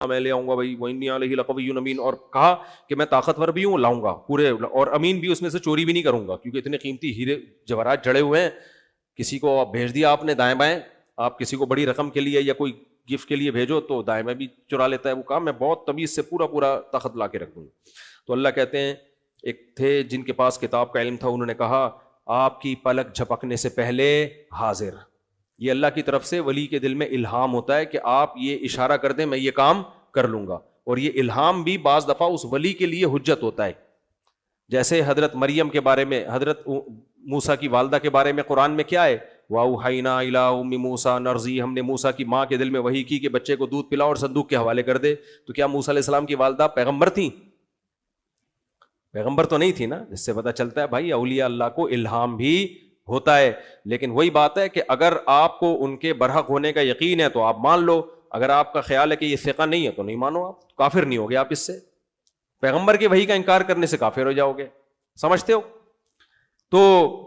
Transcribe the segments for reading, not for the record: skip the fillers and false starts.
میں لے آؤں گا بھائی، وَإِنِّي عَلَيْهِ لَقَوِيٌّ أَمِينٌ، اور کہا کہ میں طاقتور بھی ہوں، لاؤں گا پورے، اور امین بھی، اس میں سے چوری بھی نہیں کروں گا، کیونکہ اتنے قیمتی ہیرے جواہرات جڑے ہوئے ہیں. کسی کو آپ بھیج دیا آپ نے دائیں بائیں، آپ کسی کو بڑی رقم کے لیے یا کوئی گفٹ کے لیے بھیجو تو دائیں بائیں بھی چرا لیتا ہے. وہ کہا میں بہت تمیز سے پورا تخت لا کے رکھ دوں. تو اللہ کہتے ہیں ایک تھے جن کے پاس کتاب کا علم تھا، انہوں نے کہا آپ کی پلک جھپکنے سے پہلے حاضر. یہ اللہ کی طرف سے ولی کے دل میں الہام ہوتا ہے کہ آپ یہ اشارہ کر دیں میں یہ کام کر لوں گا. اور یہ الہام بھی بعض دفعہ اس ولی کے لیے حجت ہوتا ہے. جیسے حضرت مریم کے بارے میں، حضرت موسیٰ کی والدہ کے بارے میں قرآن میں کیا ہے؟ وَأَوْحَيْنَا إِلَىٰ أُمِّ مُوسَىٰ نَرْزِي، ہم نے موسیٰ کی ماں کے دل میں وحی کی کہ بچے کو دودھ پلاؤ اور صندوق کے حوالے کر دے. تو کیا موسیٰ علیہ السلام کی والدہ پیغمبر تھیں؟ پیغمبر تو نہیں تھی نا. جس سے پتہ چلتا ہے بھائی اولیاء اللہ کو الہام بھی ہوتا ہے. لیکن وہی بات ہے کہ اگر آپ کو ان کے برحق ہونے کا یقین ہے تو آپ مان لو، اگر آپ کا خیال ہے کہ یہ ثقہ نہیں ہے تو نہیں مانو. آپ کافر نہیں ہوگے، آپ اس سے پیغمبر کے وحی کا انکار کرنے سے کافر ہو جاؤ گے. سمجھتے ہو؟ تو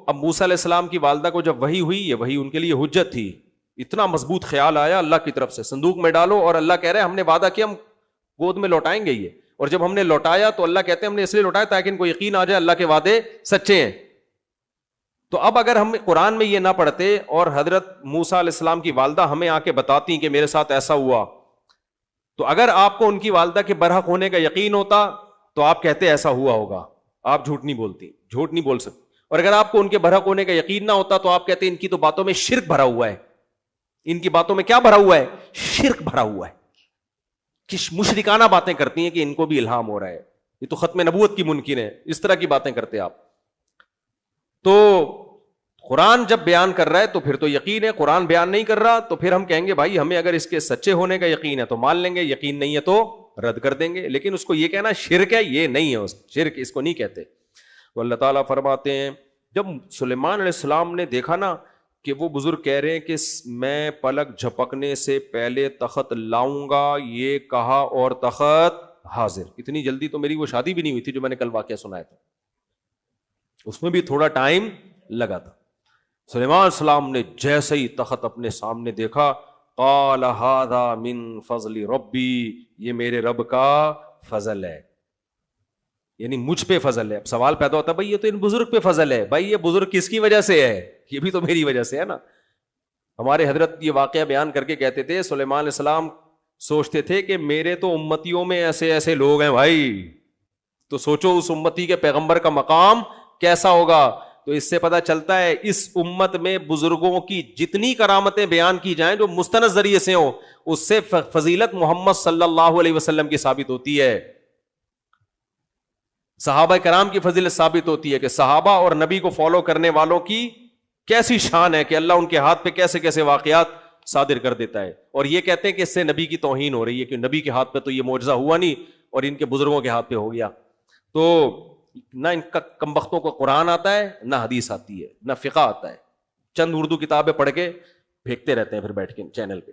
اب موسیٰ علیہ السلام کی والدہ کو جب وحی ہوئی، یہ وحی ان کے لیے حجت تھی. اتنا مضبوط خیال آیا اللہ کی طرف سے، صندوق میں ڈالو، اور اللہ کہہ رہے ہیں ہم نے وعدہ کیا ہم گود میں لوٹائیں گے یہ. اور جب ہم نے لوٹایا تو اللہ کہتے ہیں ہم نے اس لیے لوٹایا تاکہ ان کو یقین آ جائے اللہ کے وعدے سچے ہیں. تو اب اگر ہم قرآن میں یہ نہ پڑھتے اور حضرت موسیٰ علیہ السلام کی والدہ ہمیں آ کے بتاتی کہ میرے ساتھ ایسا ہوا، تو اگر آپ کو ان کی والدہ کے برحق ہونے کا یقین ہوتا تو آپ کہتے ایسا ہوا ہوگا. آپ جھوٹ نہیں بولتی، جھوٹ نہیں بول سکتے. اور اگر آپ کو ان کے برحق ہونے کا یقین نہ ہوتا تو آپ کہتے ان کی تو باتوں میں شرک بھرا ہوا ہے. ان کی باتوں میں کیا بھرا ہوا ہے؟ شرک بھرا ہوا ہے. کہ مشرکانہ باتیں کرتی ہیں کہ ان کو بھی الہام ہو رہا ہے، یہ تو ختم نبوت کی منکر ہے، اس طرح کی باتیں کرتے آپ. تو قرآن جب بیان کر رہا ہے تو پھر تو یقین ہے. قرآن بیان نہیں کر رہا تو پھر ہم کہیں گے بھائی ہمیں اگر اس کے سچے ہونے کا یقین ہے تو مان لیں گے، یقین نہیں ہے تو رد کر دیں گے. لیکن اس کو یہ کہنا شرک ہے، یہ نہیں ہے. شرک اس کو نہیں کہتے. تو اللہ تعالیٰ فرماتے ہیں جب سلیمان علیہ السلام نے دیکھا نا کہ وہ بزرگ کہہ رہے ہیں کہ میں پلک جھپکنے سے پہلے تخت لاؤں گا، یہ کہا اور تخت حاضر. اتنی جلدی تو میری وہ شادی بھی نہیں ہوئی تھی جو میں نے کل واقعہ سنایا تھا، اس میں بھی تھوڑا ٹائم لگا تھا. سلیمان علیہ السلام نے جیسے ہی تخت اپنے سامنے دیکھا، قال ھذا من فضل ربی، یہ میرے رب کا فضل ہے، یعنی مجھ پہ فضل ہے. اب سوال پیدا ہوتا ہے بھائی یہ تو ان بزرگ پہ فضل ہے. بھائی یہ بزرگ کس کی وجہ سے ہے؟ یہ بھی تو میری وجہ سے ہے نا. ہمارے حضرت یہ واقعہ بیان کر کے کہتے تھے سلیمان علیہ السلام سوچتے تھے کہ میرے تو امتیوں میں ایسے ایسے لوگ ہیں بھائی، تو سوچو اس امتی کے پیغمبر کا مقام کیسا ہوگا. تو اس سے پتہ چلتا ہے اس امت میں بزرگوں کی جتنی کرامتیں بیان کی جائیں جو مستند ذریعے سے ہوں، اس سے فضیلت محمد صلی اللہ علیہ وسلم کی ثابت ہوتی ہے. صحابہ کرام کی فضیلت ثابت ہوتی ہے کہ صحابہ اور نبی کو فالو کرنے والوں کی کیسی شان ہے کہ اللہ ان کے ہاتھ پہ کیسے کیسے واقعات صادر کر دیتا ہے. اور یہ کہتے ہیں کہ اس سے نبی کی توہین ہو رہی ہے کہ نبی کے ہاتھ پہ تو یہ معجزہ ہوا نہیں اور ان کے بزرگوں کے ہاتھ پہ ہو گیا. تو نہ ان کا کمبختوں کو قرآن آتا ہے، نہ حدیث آتی ہے، نہ فقہ آتا ہے. چند اردو کتابیں پڑھ کے پھینکتے رہتے ہیں پھر بیٹھ کے چینل پہ.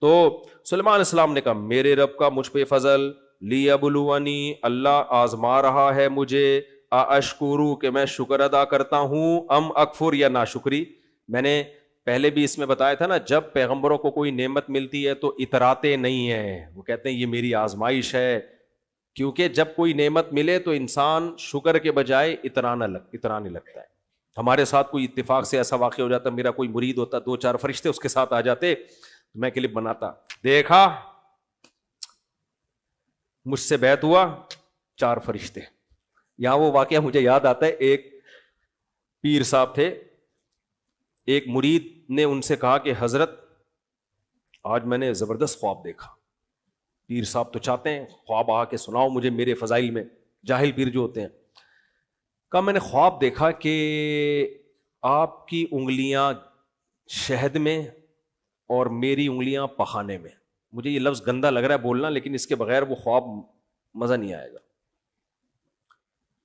تو سلیمان علیہ السلام نے کہا میرے رب کا مجھ پہ فضل، لیبلونی، اللہ آزما رہا ہے مجھے، اشکرو، کہ میں شکر ادا کرتا ہوں، ام اکفر، یا ناشکری. میں نے پہلے بھی اس میں بتایا تھا نا، جب پیغمبروں کو کوئی نعمت ملتی ہے تو اتراتے نہیں ہیں، وہ کہتے ہیں یہ میری آزمائش ہے. کیونکہ جب کوئی نعمت ملے تو انسان شکر کے بجائے اترانے لگتا ہے. ہمارے ساتھ کوئی اتفاق سے ایسا واقع ہو جاتا، میرا کوئی مرید ہوتا، 2-4 فرشتے اس کے ساتھ آ جاتے، میں کلپ بناتا، دیکھا مجھ سے بیعت ہوا 4 فرشتے. یہاں وہ واقعہ مجھے یاد آتا ہے، ایک پیر صاحب تھے، ایک مرید نے ان سے کہا کہ حضرت آج میں نے زبردست خواب دیکھا. پیر صاحب تو چاہتے ہیں خواب آ کے سناؤ مجھے میرے فضائل میں، جاہل پیر جو ہوتے ہیں. کہا میں نے خواب دیکھا کہ آپ کی انگلیاں شہد میں اور میری انگلیاں پخانے میں. مجھے یہ لفظ گندا لگ رہا ہے بولنا، لیکن اس کے بغیر وہ خواب مزہ نہیں آئے گا.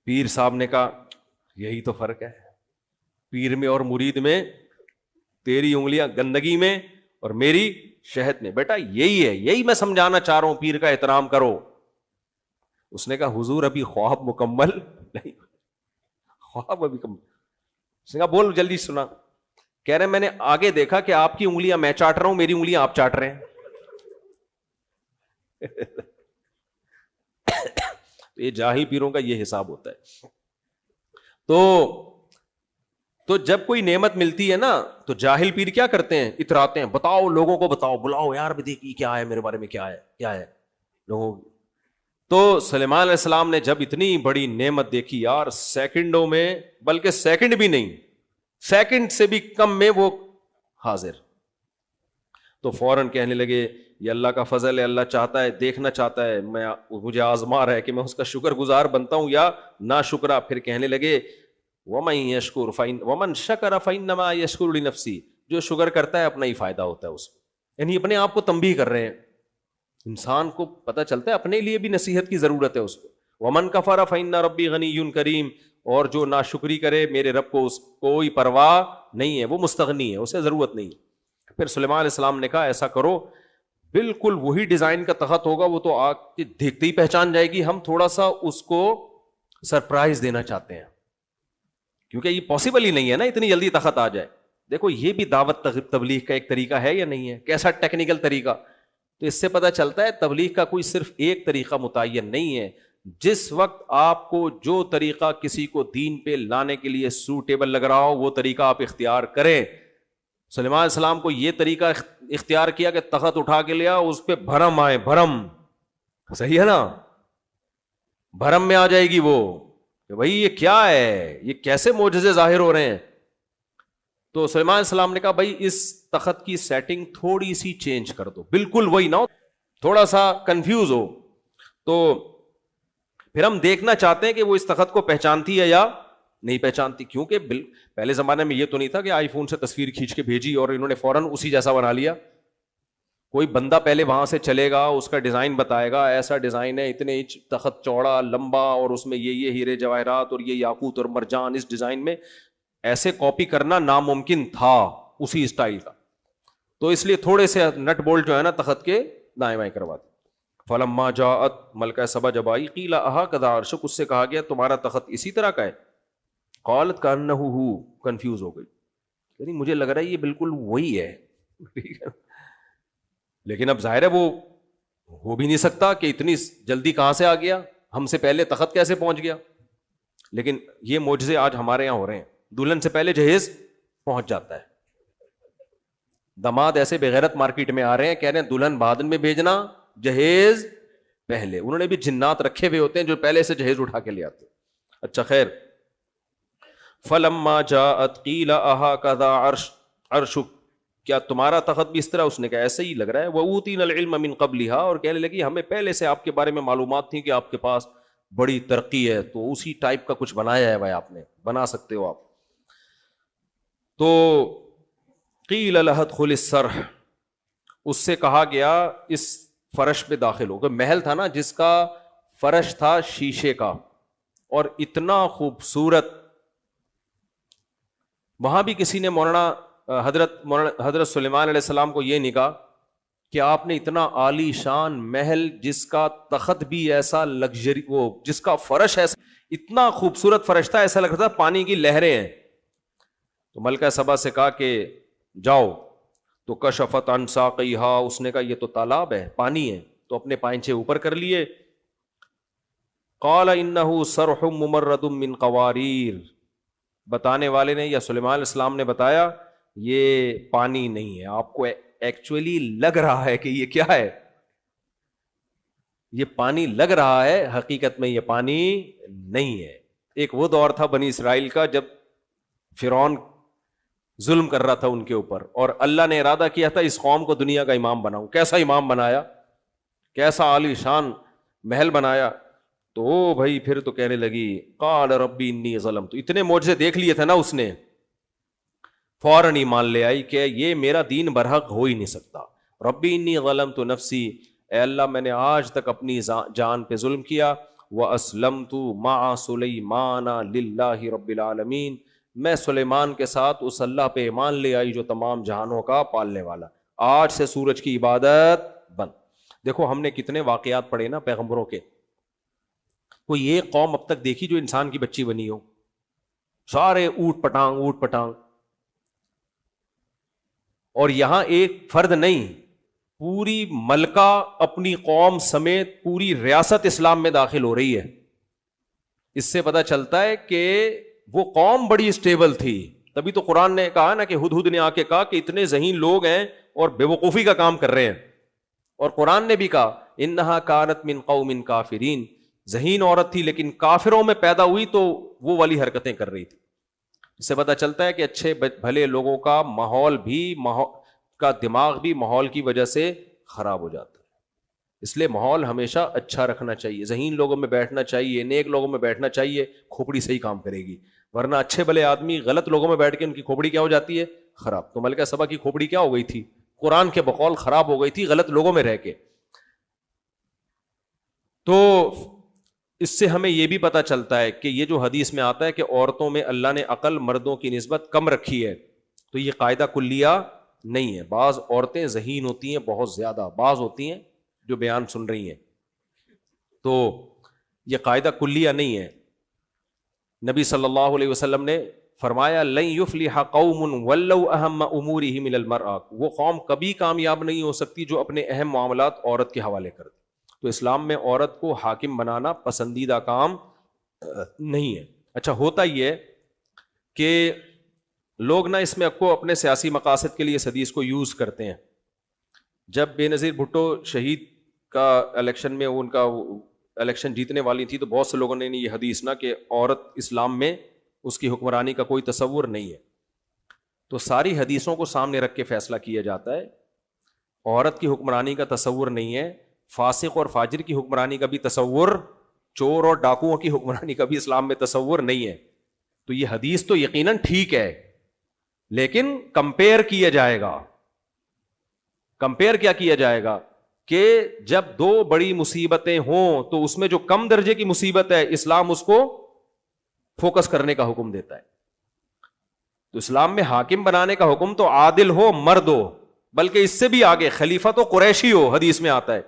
پیر صاحب نے کہا یہی تو فرق ہے پیر میں اور مرید میں، تیری انگلیاں گندگی میں اور میری شہد میں. بیٹا یہی ہے، یہی میں سمجھانا چاہ رہا ہوں، پیر کا احترام کرو. اس نے کہا حضور ابھی خواب مکمل نہیں، خواب ابھی کم. اس نے کہا بول جلدی سنا. کہہ رہے میں نے آگے دیکھا کہ آپ کی انگلیاں میں چاٹ رہا ہوں، میری انگلیاں آپ چاٹ رہے ہیں. یہ جاہل پیروں کا یہ حساب ہوتا ہے. تو جب کوئی نعمت ملتی ہے نا تو جاہل پیر کیا کرتے ہیں؟ اتراتے ہیں، بتاؤ لوگوں کو، بتاؤ، بلاؤ یار دیکھیے کیا ہے میرے بارے میں، کیا ہے لوگوں. تو سلیمان علیہ السلام نے جب اتنی بڑی نعمت دیکھی یار، سیکنڈوں میں، بلکہ سیکنڈ بھی نہیں، سیکنڈ سے بھی کم میں وہ حاضر. تو فوراً کہنے لگے یہ اللہ کا فضل ہے، اللہ چاہتا ہے، دیکھنا چاہتا ہے، مجھے آزما رہا ہے کہ میں اس کا شکر گزار بنتا ہوں یا نا شکرا. پھر کہنے لگے وَمَن يَشْكُرْ وَمَن شَكَرَ فَإِنَّمَا يَشْكُرُ لِنَفْسِهِ، جو شکر کرتا ہے اپنا ہی فائدہ ہوتا ہے اس کو. یعنی اپنے آپ کو تنبیہ کر رہے ہیں. انسان کو پتہ چلتا ہے اپنے لیے بھی نصیحت کی ضرورت ہے اس کو. وَمَن كَفَرَ فَإِنَّ رَبِّي غَنِيٌّ كَرِيمٌ، اور جو ناشکری کرے میرے رب کو اس کوئی پرواہ نہیں ہے، وہ مستغنی ہے، اسے ضرورت نہیں. پھر سلیمان علیہ السلام نے کہا ایسا کرو، بالکل وہی ڈیزائن کا تخت ہوگا، وہ تو آگ کے دیکھتے ہی پہچان جائے گی، ہم تھوڑا سا اس کو سرپرائز دینا چاہتے ہیں، کیونکہ یہ پاسبل ہی نہیں ہے نا اتنی جلدی تخت آ جائے. دیکھو یہ بھی دعوت تبلیغ کا ایک طریقہ ہے یا نہیں ہے؟ کیسا ٹیکنیکل طریقہ. تو اس سے پتہ چلتا ہے تبلیغ کا کوئی صرف ایک طریقہ متعین نہیں ہے. جس وقت آپ کو جو طریقہ کسی کو دین پہ لانے کے لیے سوٹیبل لگ رہا ہو وہ طریقہ آپ اختیار کریں. سلیمان علیہ السلام کو یہ طریقہ اختیار کیا کہ تخت اٹھا کے لیا، اس پہ بھرم آئے، بھرم، صحیح ہے نا، بھرم میں آ جائے گی وہ کہ بھائی یہ کیا ہے، یہ کیسے معجزے ظاہر ہو رہے ہیں. تو سلیمان علیہ السلام نے کہا بھائی اس تخت کی سیٹنگ تھوڑی سی چینج کر دو، بالکل وہی نہ ہو، تھوڑا سا کنفیوز ہو. تو پھر ہم دیکھنا چاہتے ہیں کہ وہ اس تخت کو پہچانتی ہے یا نہیں پہچانتی. کیونکہ پہلے زمانے میں یہ تو نہیں تھا کہ آئی فون سے تصویر کھینچ کے بھیجی اور انہوں نے فوراً اسی جیسا بنا لیا. کوئی بندہ پہلے وہاں سے چلے گا، اس کا ڈیزائن بتائے گا، ایسا ڈیزائن ہے، اتنے انچ تخت چوڑا لمبا، اور اس میں یہ ہیرے جواہرات اور یہ یاقوت اور مرجان اس ڈیزائن میں. ایسے کاپی کرنا ناممکن تھا اسی اسٹائل کا. تو اس لیے تھوڑے سے نٹ بولٹ جو ہے نا تخت کے دائیں بائیں کروا دی. فلما جاءت، ملکہ سبا جب آئی، قیل اہکذا عرشک، اس سے کہا گیا تمہارا تخت اسی طرح کا ہے. قالت کانہ ہو، کنفیوز ہو گئی، یعنی مجھے لگ رہا ہے یہ بالکل وہی ہے. لیکن اب ظاہر ہے وہ ہو بھی نہیں سکتا کہ اتنی جلدی کہاں سے آ گیا، ہم سے پہلے تخت کیسے پہنچ گیا. لیکن یہ معجزے آج ہمارے یہاں ہو رہے ہیں. دلہن سے پہلے جہیز پہنچ جاتا ہے. داماد ایسے بغیرت مارکیٹ میں آ رہے ہیں، کہہ رہے ہیں دلہن بعد میں بھیجنا، جہیز پہلے. انہوں نے بھی جنات رکھے ہوئے ہوتے ہیں جو پہلے سے جہیز اٹھا کے لے آتے. اچھا خیر. فلما جاءت قیل اہکذا عرشک، کیا تمہارا تخت بھی اس طرح؟ اس نے کہا ایسے ہی لگ رہا ہے. وَأُوتِينَا الْعِلْمَ مِنْ قَبْلِهَا، اور کہنے لگی ہمیں پہلے سے آپ کے بارے میں معلومات تھیں کہ آپ کے پاس بڑی ترقی ہے، تو اسی ٹائپ کا کچھ بنایا ہے بھائی، آپ نے بنا سکتے ہو آپ. تو قیل لها ادخل الصرح، اس سے کہا گیا اس فرش پہ داخل ہو. محل تھا نا جس کا فرش تھا شیشے کا اور اتنا خوبصورت. وہاں بھی کسی نے حضرت سلیمان علیہ السلام کو یہ نہیں کہا کہ آپ نے اتنا عالی شان محل جس کا تخت بھی ایسا لگژری، وہ جس کا فرش ایسا اتنا خوبصورت فرش تھا، ایسا لگ رہا تھا پانی کی لہریں ہیں. تو ملکہ سبا سے کہا کہ جاؤ. تو کشفت عن ساقیہا، اس نے کہا یہ تو تالاب ہے، پانی ہے. تو اپنے پائنچے اوپر کر لیے. قال انہ صرح ممرد من قواریر، بتانے والے نے یا سلیمان علیہ السلام نے بتایا یہ پانی نہیں ہے. آپ کو ایکچولی لگ رہا ہے کہ یہ کیا ہے، یہ پانی لگ رہا ہے، حقیقت میں یہ پانی نہیں ہے. ایک وہ دور تھا بنی اسرائیل کا جب فرعون ظلم کر رہا تھا ان کے اوپر، اور اللہ نے ارادہ کیا تھا اس قوم کو دنیا کا امام بناؤں. کیسا امام بنایا، کیسا عالی شان محل بنایا. تو بھائی پھر تو کہنے لگی قال ربی انی ظلمت، تو اتنے معجزے دیکھ لیے تھے نا اس نے، فوراً ایمان لے آئی کہ یہ میرا دین برحق ہو ہی نہیں سکتا. ربی انی ظلمت نفسی، اے اللہ میں نے آج تک اپنی جان پہ ظلم کیا. واسلمت مع سلیمان للہ رب العالمین، میں سلیمان کے ساتھ اس اللہ پہ ایمان لے آئی جو تمام جہانوں کا پالنے والا. آج سے سورج کی عبادت بند. دیکھو ہم نے کتنے واقعات پڑھے نا پیغمبروں کے. کوئی ایک قوم اب تک دیکھی جو انسان کی بچی بنی ہو؟ سارے اوٹ پٹانگ. اور یہاں ایک فرد نہیں، پوری ملکہ اپنی قوم سمیت پوری ریاست اسلام میں داخل ہو رہی ہے. اس سے پتہ چلتا ہے کہ وہ قوم بڑی اسٹیبل تھی. تبھی تو قرآن نے کہا نا کہ ہدہد نے آ کے کہا کہ اتنے ذہین لوگ ہیں اور بے وقوفی کا کام کر رہے ہیں. اور قرآن نے بھی کہا انہا کانت من قوم کافرین, ذہین عورت تھی لیکن کافروں میں پیدا ہوئی تو وہ والی حرکتیں کر رہی تھی. اس سے پتہ چلتا ہے کہ اچھے بھلے لوگوں کا ماحول بھی کا دماغ بھی ماحول کی وجہ سے خراب ہو جاتا ہے. اس لیے ماحول ہمیشہ اچھا رکھنا چاہیے, ذہین لوگوں میں بیٹھنا چاہیے, نیک لوگوں میں بیٹھنا چاہیے, کھوپڑی صحیح کام کرے گی. ورنہ اچھے بھلے آدمی غلط لوگوں میں بیٹھ کے ان کی کھوپڑی کیا ہو جاتی ہے؟ خراب. تو ملکہ سبا کی کھوپڑی کیا ہو گئی تھی؟ قرآن کے بقول خراب ہو گئی تھی غلط لوگوں میں رہ کے. تو اس سے ہمیں یہ بھی پتہ چلتا ہے کہ یہ جو حدیث میں آتا ہے کہ عورتوں میں اللہ نے عقل مردوں کی نسبت کم رکھی ہے, تو یہ قاعدہ کلیہ نہیں ہے. بعض عورتیں ذہین ہوتی ہیں بہت زیادہ, بعض ہوتی ہیں جو بیان سن رہی ہیں, تو یہ قاعدہ کلیہ نہیں ہے. نبی صلی اللہ علیہ وسلم نے فرمایا لن یفلح قوم ولو اہم امورہم الی المرأة, وہ قوم کبھی کامیاب نہیں ہو سکتی جو اپنے اہم معاملات عورت کے حوالے کر دے. تو اسلام میں عورت کو حاکم بنانا پسندیدہ کام نہیں ہے. اچھا, ہوتا یہ ہے کہ لوگ نا اس میں کو اپنے سیاسی مقاصد کے لیے اس حدیث کو یوز کرتے ہیں. جب بے نظیر بھٹو شہید کا الیکشن میں ان کا الیکشن جیتنے والی تھی تو بہت سے لوگوں نے یہ حدیث نا کہ عورت اسلام میں اس کی حکمرانی کا کوئی تصور نہیں ہے, تو ساری حدیثوں کو سامنے رکھ کے فیصلہ کیا جاتا ہے. عورت کی حکمرانی کا تصور نہیں ہے, فاسق اور فاجر کی حکمرانی کا بھی تصور, چور اور ڈاکوؤں کی حکمرانی کا بھی اسلام میں تصور نہیں ہے. تو یہ حدیث تو یقیناً ٹھیک ہے, لیکن کمپیئر کیا جائے گا. کمپیئر کیا کیا جائے گا کہ جب دو بڑی مصیبتیں ہوں تو اس میں جو کم درجے کی مصیبت ہے اسلام اس کو فوکس کرنے کا حکم دیتا ہے. تو اسلام میں حاکم بنانے کا حکم تو عادل ہو, مرد ہو, بلکہ اس سے بھی آگے خلیفہ تو قریشی ہو, حدیث میں آتا ہے.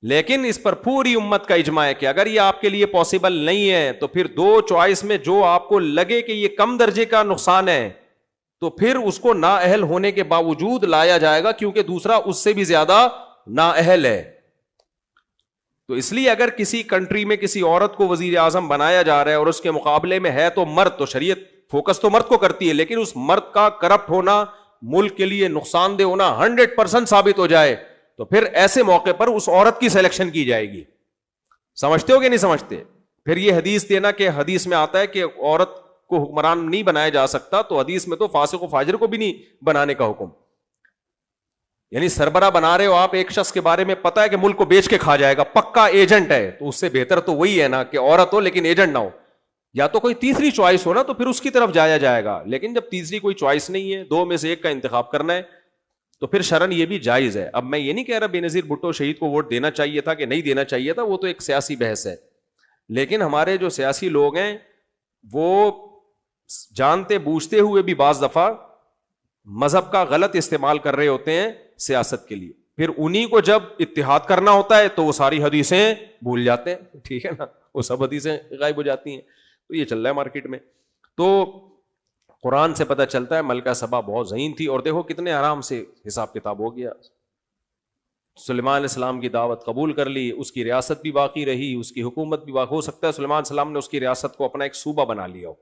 لیکن اس پر پوری امت کا اجماع ہے کہ اگر یہ آپ کے لیے پاسبل نہیں ہے تو پھر دو چوائس میں جو آپ کو لگے کہ یہ کم درجے کا نقصان ہے تو پھر اس کو نااہل ہونے کے باوجود لایا جائے گا, کیونکہ دوسرا اس سے بھی زیادہ نااہل ہے. تو اس لیے اگر کسی کنٹری میں کسی عورت کو وزیر اعظم بنایا جا رہا ہے اور اس کے مقابلے میں ہے تو مرد, تو شریعت فوکس تو مرد کو کرتی ہے, لیکن اس مرد کا کرپٹ ہونا, ملک کے لیے نقصان دہ ہونا 100% ثابت ہو جائے تو پھر ایسے موقع پر اس عورت کی سلیکشن کی جائے گی. سمجھتے ہو کہ نہیں سمجھتے؟ پھر یہ حدیث دینا کہ حدیث میں آتا ہے کہ عورت کو حکمران نہیں بنایا جا سکتا, تو حدیث میں تو فاسق و فاجر کو بھی نہیں بنانے کا حکم. یعنی سربراہ بنا رہے ہو آپ ایک شخص کے بارے میں پتا ہے کہ ملک کو بیچ کے کھا جائے گا, پکا ایجنٹ ہے, تو اس سے بہتر تو وہی ہے نا کہ عورت ہو لیکن ایجنٹ نہ ہو. یا تو کوئی تیسری چوائس ہو نا تو پھر اس کی طرف جایا جائے گا, لیکن جب تیسری کوئی چوائس نہیں ہے, دو میں سے ایک کا انتخاب کرنا ہے, تو پھر شرعن یہ بھی جائز ہے. اب میں یہ نہیں کہہ رہا بے نظیر بھٹو شہید کو ووٹ دینا چاہیے تھا کہ نہیں دینا چاہیے تھا, وہ تو ایک سیاسی بحث ہے. لیکن ہمارے جو سیاسی لوگ ہیں وہ جانتے بوجھتے ہوئے بھی بعض دفعہ مذہب کا غلط استعمال کر رہے ہوتے ہیں سیاست کے لیے. پھر انہی کو جب اتحاد کرنا ہوتا ہے تو وہ ساری حدیثیں بھول جاتے ہیں, ٹھیک ہے نا, وہ سب حدیثیں غائب ہو جاتی ہیں. تو یہ چل رہا ہے مارکیٹ میں. تو قرآن سے پتہ چلتا ہے ملکہ سبا بہت ذہین تھی, اور دیکھو کتنے آرام سے حساب کتاب ہو گیا. سلیمان علیہ السلام کی دعوت قبول کر لی, اس کی ریاست بھی باقی رہی, اس کی حکومت بھی باقی. ہو سکتا ہے سلیمان علیہ السلام نے اس کی ریاست کو اپنا ایک صوبہ بنا لیا ہو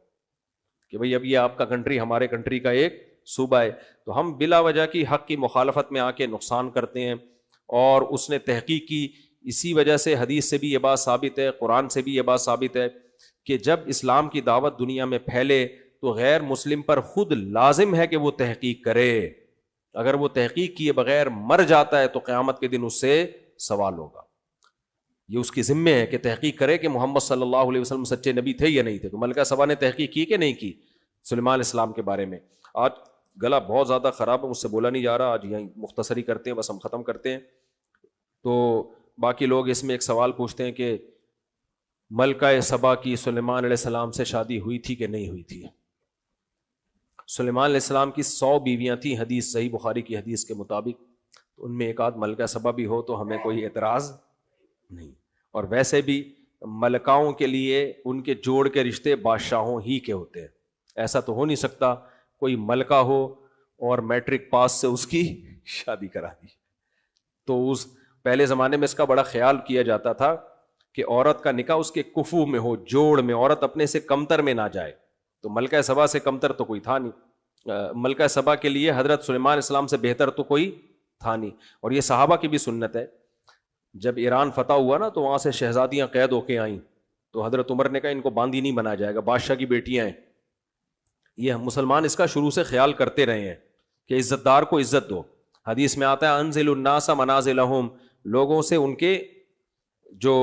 کہ بھئی اب یہ آپ کا کنٹری ہمارے کنٹری کا ایک صوبہ ہے. تو ہم بلا وجہ کی حق کی مخالفت میں آ کے نقصان کرتے ہیں, اور اس نے تحقیق کی. اسی وجہ سے حدیث سے بھی یہ بات ثابت ہے, قرآن سے بھی یہ بات ثابت ہے کہ جب اسلام کی دعوت دنیا میں پھیلے تو غیر مسلم پر خود لازم ہے کہ وہ تحقیق کرے. اگر وہ تحقیق کیے بغیر مر جاتا ہے تو قیامت کے دن اس سے سوال ہوگا. یہ اس کی ذمہ ہے کہ تحقیق کرے کہ محمد صلی اللہ علیہ وسلم سچے نبی تھے یا نہیں تھے. تو ملکہ سبا نے تحقیق کی کہ نہیں کی سلیمان علیہ السلام کے بارے میں؟ آج گلا بہت زیادہ خراب ہے, مجھ سے بولا نہیں جا رہا, آج یہیں مختصری کرتے ہیں, بس ہم ختم کرتے ہیں. تو باقی لوگ اس میں ایک سوال پوچھتے ہیں کہ ملکہ سبا کی سلیمان علیہ السلام سے شادی ہوئی تھی کہ نہیں ہوئی تھی؟ سلیمان علیہ السلام کی 100 بیویاں تھیں حدیث صحیح بخاری کی حدیث کے مطابق. ان میں ایک آدھ ملکہ سبا بھی ہو تو ہمیں کوئی اعتراض نہیں. اور ویسے بھی ملکاؤں کے لیے ان کے جوڑ کے رشتے بادشاہوں ہی کے ہوتے ہیں. ایسا تو ہو نہیں سکتا کوئی ملکہ ہو اور میٹرک پاس سے اس کی شادی کرا دی. تو اس پہلے زمانے میں اس کا بڑا خیال کیا جاتا تھا کہ عورت کا نکاح اس کے کفو میں ہو، جوڑ میں، عورت اپنے سے کمتر میں نہ جائے. تو ملکہ سبا سے کمتر تو کوئی تھا نہیں، ملکہ سبا کے لیے حضرت سلیمان علیہ السلام سے بہتر تو کوئی تھا نہیں. اور یہ صحابہ کی بھی سنت ہے. جب ایران فتح ہوا نا تو وہاں سے شہزادیاں قید ہو کے آئیں، تو حضرت عمر نے کہا ان کو باندی نہیں بنایا جائے گا، بادشاہ کی بیٹیاں ہیں. یہ مسلمان اس کا شروع سے خیال کرتے رہے ہیں کہ عزت دار کو عزت دو. حدیث میں آتا ہے انزل الناس منازلہم، لوگوں سے ان کے جو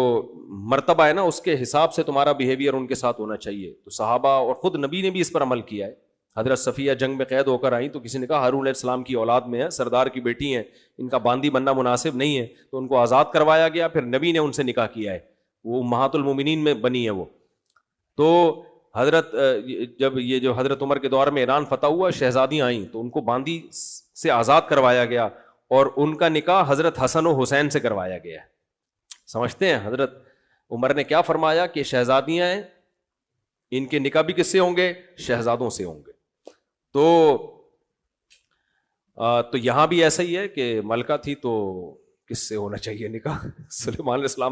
مرتبہ ہے نا اس کے حساب سے تمہارا بیہیویئر ان کے ساتھ ہونا چاہیے. تو صحابہ اور خود نبی نے بھی اس پر عمل کیا ہے. حضرت صفیہ جنگ میں قید ہو کر آئیں تو کسی نے کہا ہارون علیہ السلام کی اولاد میں ہے، سردار کی بیٹی ہیں، ان کا باندی بننا مناسب نہیں ہے، تو ان کو آزاد کروایا گیا. پھر نبی نے ان سے نکاح کیا ہے، وہ امہات المومنین میں بنی ہے وہ. تو حضرت جب یہ جو حضرت عمر کے دور میں ایران فتح ہوا، شہزادیاں آئیں تو ان کو باندی سے آزاد کروایا گیا، اور ان کا نکاح حضرت حسن و حسین سے کروایا گیا. سمجھتے ہیں حضرت عمر نے کیا فرمایا کہ شہزادیاں ہیں، ان کے نکاح بھی کس سے ہوں گے؟ شہزادوں سے ہوں گے. تو یہاں بھی ایسا ہی ہے کہ ملکہ تھی تو کس سے ہونا چاہیے نکاح؟ سلیمان علیہ السلام